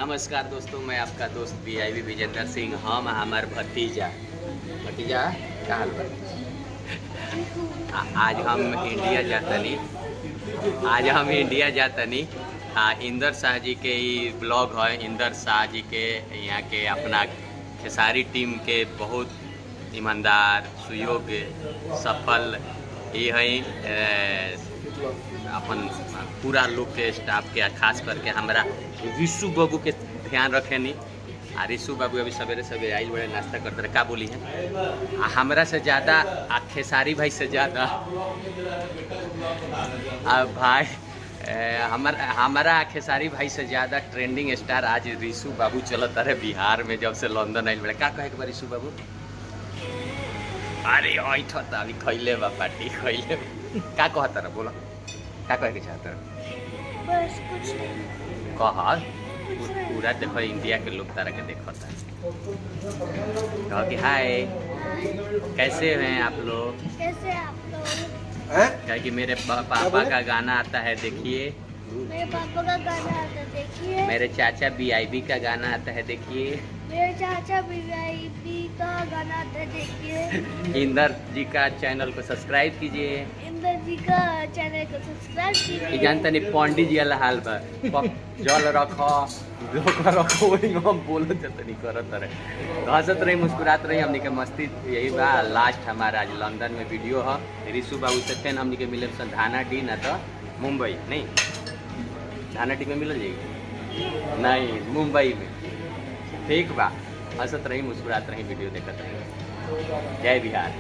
नमस्कार दोस्तों, मैं आपका दोस्त वीआईपी विजेंद्र सिंह। हम हमार भतीजा क्या हाल बा? आज हम इंडिया जातनी। इंदर शाह जी के ही ब्लॉग है। इंदर शाह जी के यहाँ के अपना खेसारी टीम के बहुत ईमानदार, सुयोग्य, सफल ये है अपन पूरा लोग के स्टाफ के, खास करके हमारा ऋषु बाबू के ध्यान रखेनी। ऋषु बाबू अभी सवेरे सवेरे आई बड़े नाश्ता करते रहे। का बोली है हमरा से ज़्यादा खेसारी भाई से ज़्यादा भाई हमारा खेसारी भाई से ज़्यादा ट्रेंडिंग स्टार आज ऋषु बाबू चलत रहे बिहार में। जब से लंदन आइल बड़े। का कहे के बा ऋषु बाबू? अरे अभी खैले बा पार्टी खैले। का कहता रहा? बोलो का कहे के चाहता रहा? बस कुछ नहीं कह पूरा देखो इंडिया के लोग तारा के देखता है। कहो कि हाय, कैसे हैं आप लोग? कैसे आप लोग? कहे कि मेरे पापा का गाना आता है देखिए, मेरे पापा का गाना आता है देखिए, मेरे चाचा वीआईपी का गाना आता है देखिए, मेरे चाचा वीआईपी का गाना आता है देखिए। इंदर जी का चैनल को सब्सक्राइब कीजिए। इंदर जी का चैनल को सब्सक्राइब कीजिए। जानता नहीं पंडित जी वाला हाल बा, जल रखो वही हम बोलो जतनी करत रहे, हंसत रही, मुस्कुरात रही। हमनी के मस्ती यही बा। लास्ट हमारा आज लंदन में वीडियो है। ऋषु बाबू से फेन हमनी के मिले धाना डी ना तो मुंबई नहीं, धाना डी में मिल जाएगी नहीं, मुंबई में। ठीक बा, हंसत रही, मुस्कुरात रही, वीडियो देखत रही। जय बिहार।